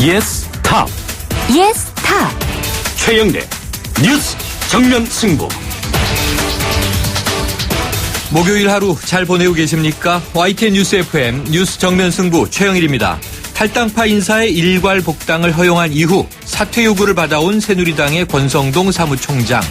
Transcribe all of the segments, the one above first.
예스 탑. 예스 탑. 최영래 뉴스 정면 승부. 목요일 하루 잘 보내고 계십니까? YTN 뉴스 FM 뉴스 정면 승부 최영일입니다. 탈당파 인사의 일괄 복당을 허용한 이후 사퇴 요구를 받아온 새누리당의 권성동 사무총장.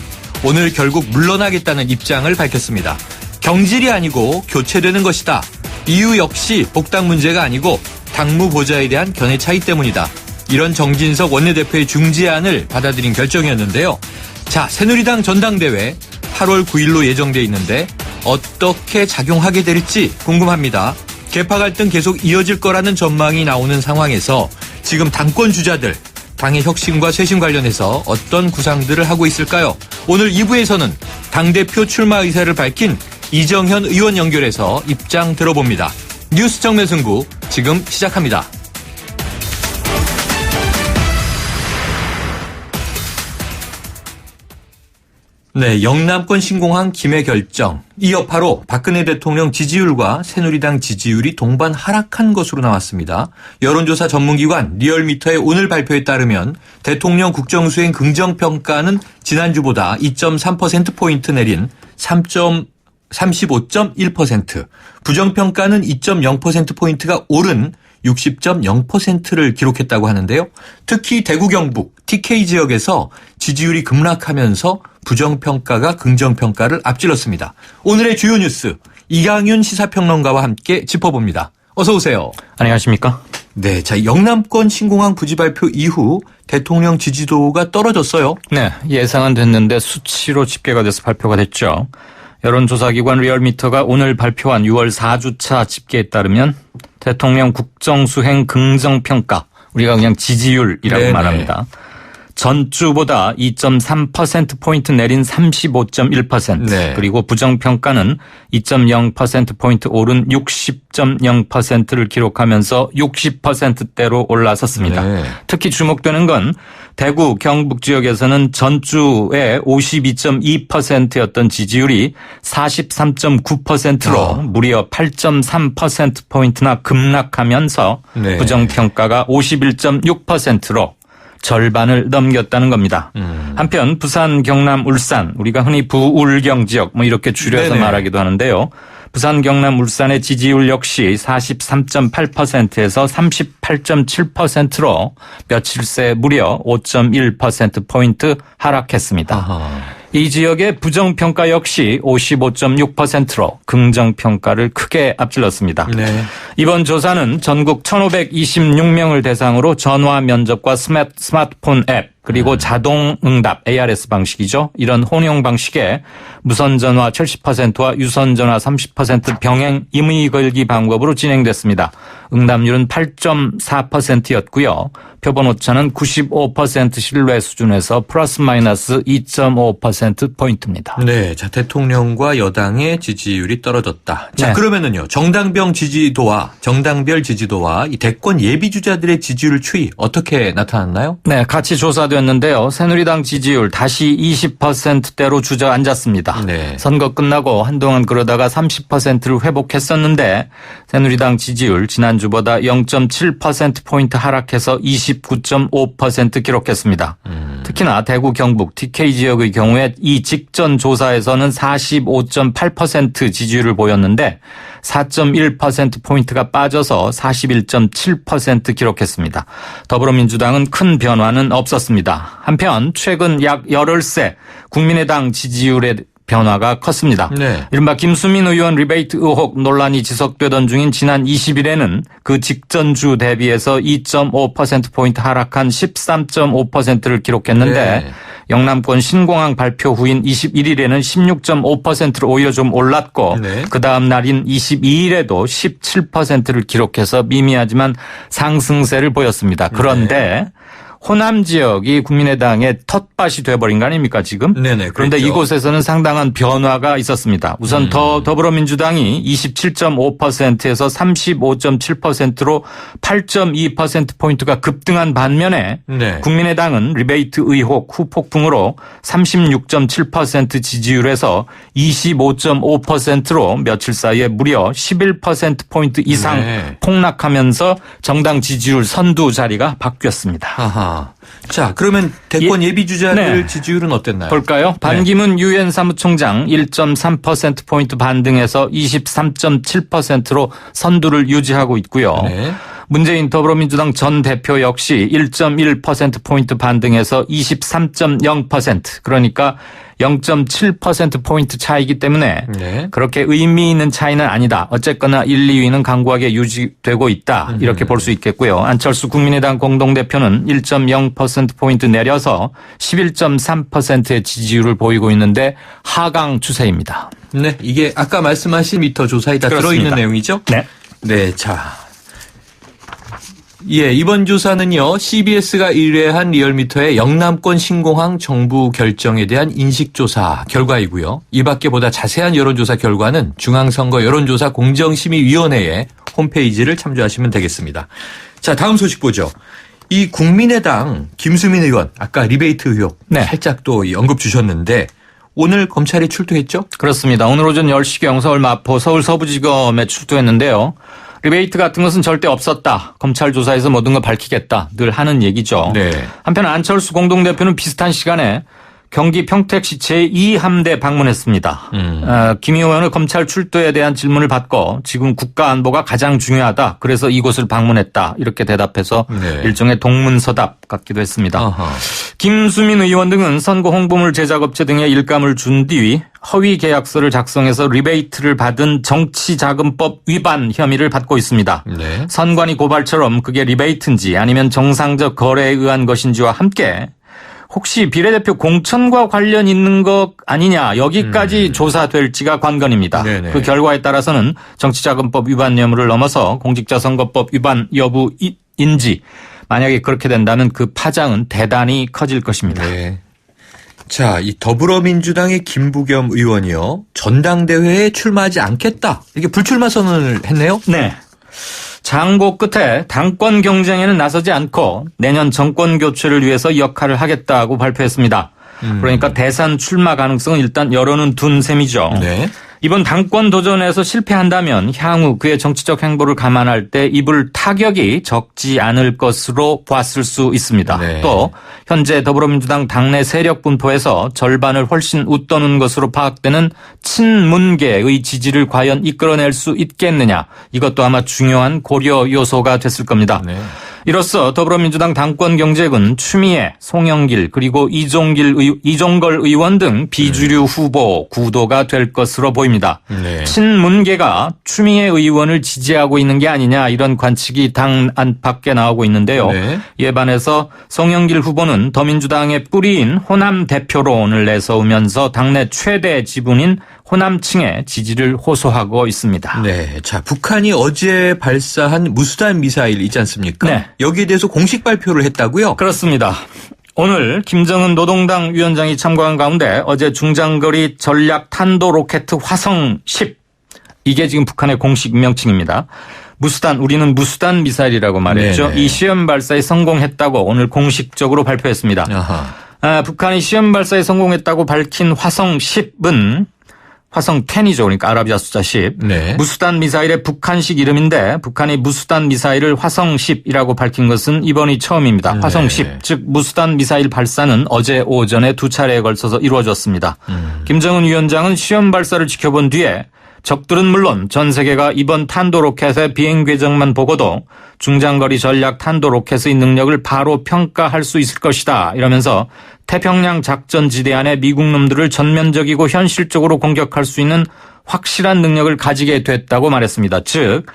오늘 결국 물러나겠다는 입장을 밝혔습니다. 경질이 아니고 교체되는 것이다. 이유 역시 복당 문제가 아니고 당무 보좌에 대한 견해 차이 때문이다. 이런 정진석 원내대표의 중재안을 받아들인 결정이었는데요. 자, 새누리당 전당대회 8월 9일로 예정돼 있는데 어떻게 작용하게 될지 궁금합니다. 계파 갈등 계속 이어질 거라는 전망이 나오는 상황에서 지금 당권 주자들, 당의 혁신과 쇄신 관련해서 어떤 구상들을 하고 있을까요? 오늘 2부에서는 당대표 출마 의사를 밝힌 이정현 의원 연결해서 입장 들어봅니다. 뉴스 정면 승부 지금 시작합니다. 네, 영남권 신공항 김해 결정. 이 여파로 박근혜 대통령 지지율과 새누리당 지지율이 동반 하락한 것으로 나왔습니다. 여론조사 전문기관 리얼미터의 오늘 발표에 따르면 대통령 국정수행 긍정평가는 지난주보다 2.3%포인트 내린 35.1%, 부정평가는 2.0%포인트가 오른 60.0%를 기록했다고 하는데요. 특히 대구 경북 TK 지역에서 지지율이 급락하면서 부정평가가 긍정평가를 앞질렀습니다. 오늘의 주요 뉴스 이강윤 시사평론가와 함께 짚어봅니다. 어서 오세요. 안녕하십니까? 네, 자, 영남권 신공항 부지 발표 이후 대통령 지지도가 떨어졌어요. 네, 예상은 됐는데 수치로 집계가 돼서 발표가 됐죠. 여론조사기관 리얼미터가 오늘 발표한 6월 4주차 집계에 따르면 대통령 국정수행 긍정평가, 우리가 그냥 지지율이라고 네네. 말합니다. 전주보다 2.3%포인트 내린 35.1%, 네. 그리고 부정평가는 2.0%포인트 오른 60.0%를 기록하면서 60%대로 올라섰습니다. 네. 특히 주목되는 건 대구, 경북 지역에서는 전주에 52.2%였던 지지율이 43.9%로 무려 8.3%포인트나 급락하면서 네. 부정평가가 51.6%로 절반을 넘겼다는 겁니다. 한편 부산, 경남, 울산, 우리가 흔히 부울경 지역 뭐 이렇게 줄여서 네네. 말하기도 하는데요. 부산, 경남, 울산의 지지율 역시 43.8%에서 38.7%로 며칠 새 무려 5.1%포인트 하락했습니다. 아하. 이 지역의 부정평가 역시 55.6%로 긍정평가를 크게 앞질렀습니다. 네. 이번 조사는 전국 1,526명을 대상으로 전화 면접과 스마트폰 앱 그리고 자동응답 ARS 방식이죠. 이런 혼용 방식의 무선전화 70%와 유선전화 30% 병행 임의 걸기 방법으로 진행됐습니다. 응답률은 8.4%였고요. 표본 오차는 95% 신뢰 수준에서 플러스 마이너스 2.5%포인트입니다. 네, 자, 대통령과 여당의 지지율이 떨어졌다. 자, 네. 그러면은요, 정당별 지지도와 이 대권 예비주자들의 지지율 추이 어떻게 나타났나요? 네, 같이 조사됐는데요. 새누리당 지지율 다시 20%대로 주저앉았습니다. 네. 선거 끝나고 한동안 그러다가 30%를 회복했었는데 새누리당 지지율 지난주보다 0.7%포인트 하락해서 29.5% 기록했습니다. 특히나 대구, 경북, TK 지역의 경우에 이 직전 조사에서는 45.8% 지지율을 보였는데 4.1%포인트가 빠져서 41.7% 기록했습니다. 더불어민주당은 큰 변화는 없었습니다. 한편 최근 약 열흘새 국민의당 지지율의 변화가 컸습니다. 네. 이른바 김수민 의원 리베이트 의혹 논란이 지속되던 중인 지난 20일에는 그 직전주 대비해서 2.5%포인트 하락한 13.5%를 기록했는데 네. 영남권 신공항 발표 후인 21일에는 16.5%로 오히려 좀 올랐고 네. 그 다음 날인 22일에도 17%를 기록해서 미미하지만 상승세를 보였습니다. 그런데 호남 지역이 국민의당의 텃밭이 돼버린 거 아닙니까 지금? 네네. 그런데 그랬죠. 이곳에서는 상당한 변화가 있었습니다. 우선 더불어민주당이 27.5%에서 35.7%로 8.2%포인트가 급등한 반면에 네. 국민의당은 리베이트 의혹 후폭풍으로 36.7% 지지율에서 25.5%로 며칠 사이에 무려 11%포인트 이상 네. 폭락하면서 정당 지지율 선두 자리가 바뀌었습니다. 아하. 자, 그러면 대권 예비주자들 네. 지지율은 어땠나요? 볼까요? 반기문 유엔 사무총장 1.3%포인트 반등해서 23.7%로 선두를 유지하고 있고요. 네. 문재인 더불어민주당 전 대표 역시 1.1%포인트 반등해서 23.0% 그러니까 0.7%포인트 차이기 때문에 네. 그렇게 의미 있는 차이는 아니다. 어쨌거나 1, 2위는 강고하게 유지되고 있다. 이렇게 볼 수 있겠고요. 안철수 국민의당 공동대표는 1.0%포인트 내려서 11.3%의 지지율을 보이고 있는데 하강 추세입니다. 네. 이게 아까 말씀하신 미터 조사에 다 그렇습니다. 들어있는 내용이죠? 네. 네. 자. 예, 이번 조사는요, CBS가 의뢰한 리얼미터의 영남권 신공항 정부 결정에 대한 인식조사 결과이고요. 이 밖에 보다 자세한 여론조사 결과는 중앙선거 여론조사 공정심의위원회의 홈페이지를 참조하시면 되겠습니다. 자, 다음 소식 보죠. 이 국민의당 김수민 의원, 아까 리베이트 의혹 네. 살짝 또 언급 주셨는데 오늘 검찰에 출두했죠? 그렇습니다. 오늘 오전 10시경 서울 마포 서울 서부지검에 출두했는데요. 리베이트 같은 것은 절대 없었다. 검찰 조사에서 모든 걸 밝히겠다. 늘 하는 얘기죠. 네. 한편 안철수 공동대표는 비슷한 시간에 경기 평택시 제2함대 방문했습니다. 김 의원은 검찰 출두에 대한 질문을 받고 지금 국가안보가 가장 중요하다. 그래서 이곳을 방문했다. 이렇게 대답해서 네. 일종의 동문서답 같기도 했습니다. 아하. 김수민 의원 등은 선거 홍보물 제작업체 등에 일감을 준 뒤 허위 계약서를 작성해서 리베이트를 받은 정치자금법 위반 혐의를 받고 있습니다. 네. 선관위 고발처럼 그게 리베이트인지 아니면 정상적 거래에 의한 것인지와 함께 혹시 비례대표 공천과 관련 있는 것 아니냐 여기까지 조사될지가 관건입니다. 네네. 그 결과에 따라서는 정치자금법 위반 여부를 넘어서 공직자선거법 위반 여부인지 만약에 그렇게 된다면 그 파장은 대단히 커질 것입니다. 네. 자, 이 더불어민주당의 김부겸 의원이요. 전당대회에 출마하지 않겠다. 이게 불출마 선언을 했네요. 네. 장고 끝에 당권 경쟁에는 나서지 않고 내년 정권 교체를 위해서 역할을 하겠다고 발표했습니다. 그러니까 대선 출마 가능성은 일단 열어는 둔 셈이죠. 네. 이번 당권 도전에서 실패한다면 향후 그의 정치적 행보를 감안할 때 입을 타격이 적지 않을 것으로 봤을 수 있습니다. 네. 또 현재 더불어민주당 당내 세력 분포에서 절반을 훨씬 웃도는 것으로 파악되는 친문계의 지지를 과연 이끌어낼 수 있겠느냐. 이것도 아마 중요한 고려 요소가 됐을 겁니다. 네. 이로써 더불어민주당 당권 경쟁은 추미애, 송영길 그리고 이종걸 의원 등 비주류 후보 구도가 될 것으로 보입니다. 네. 친문계가 추미애 의원을 지지하고 있는 게 아니냐 이런 관측이 당 안팎에 나오고 있는데요. 네. 이에 반해서 송영길 후보는 더민주당의 뿌리인 호남 대표론을 내세우면서 당내 최대 지분인 호남층의 지지를 호소하고 있습니다. 네. 자, 북한이 어제 발사한 무수단 미사일 있지 않습니까? 네. 여기에 대해서 공식 발표를 했다고요? 그렇습니다. 오늘 김정은 노동당 위원장이 참가한 가운데 어제 중장거리 전략 탄도 로켓 화성 10 이게 지금 북한의 공식 명칭입니다. 우리는 무수단 미사일이라고 말했죠. 네네. 이 시험 발사에 성공했다고 오늘 공식적으로 발표했습니다. 아하. 북한이 시험 발사에 성공했다고 밝힌 화성 10은 화성 10이죠. 그러니까 아라비아 숫자 10. 네. 무수단 미사일의 북한식 이름인데 북한이 무수단 미사일을 화성 10이라고 밝힌 것은 이번이 처음입니다. 네. 화성 10, 즉 무수단 미사일 발사는 어제 오전에 2차례에 걸쳐서 이루어졌습니다. 김정은 위원장은 시험 발사를 지켜본 뒤에 적들은 물론 전 세계가 이번 탄도 로켓의 비행 궤적만 보고도 중장거리 전략 탄도 로켓의 능력을 바로 평가할 수 있을 것이다. 이러면서 태평양 작전지대 안에 미국 놈들을 전면적이고 현실적으로 공격할 수 있는 확실한 능력을 가지게 됐다고 말했습니다. 즉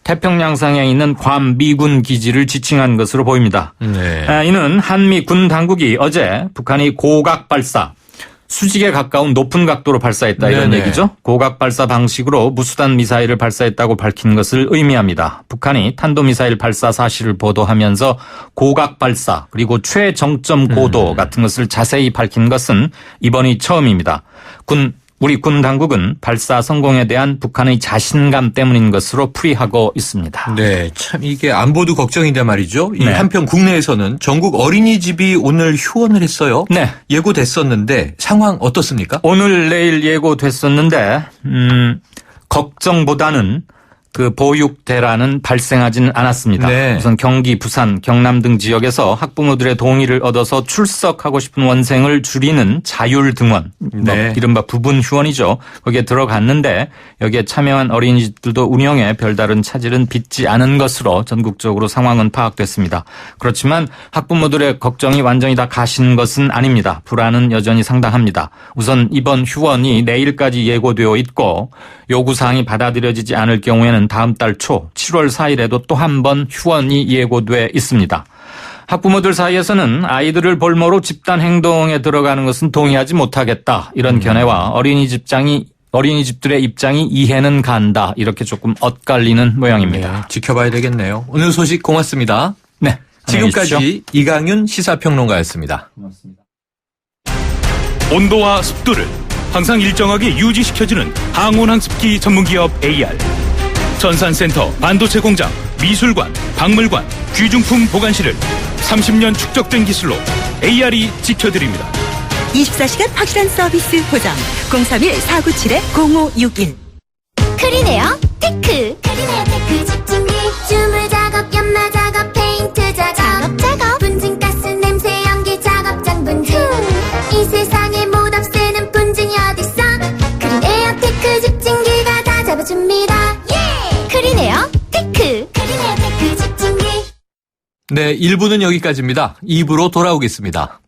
태평양상에 있는 괌 미군 기지를 지칭한 것으로 보입니다. 네. 이는 한미 군 당국이 어제 북한이 고각 발사 수직에 가까운 높은 각도로 발사했다 이런 네네. 얘기죠. 고각 발사 방식으로 무수단 미사일을 발사했다고 밝힌 것을 의미합니다. 북한이 탄도미사일 발사 사실을 보도하면서 고각 발사 그리고 최정점 고도 같은 것을 자세히 밝힌 것은 이번이 처음입니다. 우리 군 당국은 발사 성공에 대한 북한의 자신감 때문인 것으로 풀이하고 있습니다. 네, 참 이게 안보도 걱정인데 말이죠. 이 네. 한편 국내에서는 전국 어린이집이 오늘 휴원을 했어요. 네. 예고됐었는데 상황 어떻습니까? 오늘 내일 예고됐었는데 걱정보다는 그 보육 대란은 발생하지는 않았습니다. 네. 우선 경기, 부산, 경남 등 지역에서 학부모들의 동의를 얻어서 출석하고 싶은 원생을 줄이는 자율 등원, 네. 이른바 부분 휴원이죠. 거기에 들어갔는데 여기에 참여한 어린이집들도 운영에 별다른 차질은 빚지 않은 것으로 전국적으로 상황은 파악됐습니다. 그렇지만 학부모들의 걱정이 완전히 다 가신 것은 아닙니다. 불안은 여전히 상당합니다. 우선 이번 휴원이 내일까지 예고되어 있고 요구사항이 받아들여지지 않을 경우에는 다음 달 초 7월 4일에도 또 한 번 휴원이 예고돼 있습니다. 학부모들 사이에서는 아이들을 볼모로 집단 행동에 들어가는 것은 동의하지 못하겠다 이런 견해와 어린이집들의 입장이 이해는 간다 이렇게 조금 엇갈리는 모양입니다. 네, 지켜봐야 되겠네요. 오늘 소식 고맙습니다. 네, 안녕히 계십시오. 지금까지 이강윤 시사평론가였습니다. 고맙습니다. 온도와 습도를 항상 일정하게 유지시켜주는 항온항습기 전문기업 AR. 전산센터, 반도체 공장, 미술관, 박물관, 귀중품 보관실을 30년 축적된 기술로 AR이 지켜드립니다. 24시간 확실한 서비스 보장 031-497-0561 크리네어 테크. 크리네어 테크 집중기. 주물 작업, 연마 작업, 페인트 작업. 분진가스 냄새 연기 작업장 분진. 이 세상에 못 없애는 분진이 어딨어. 크리네어 테크 집중기가 다 잡아줍니다. 크리네어 테크. 크리네어 테크 집중기. 네, 1부는 여기까지입니다. 2부로 돌아오겠습니다.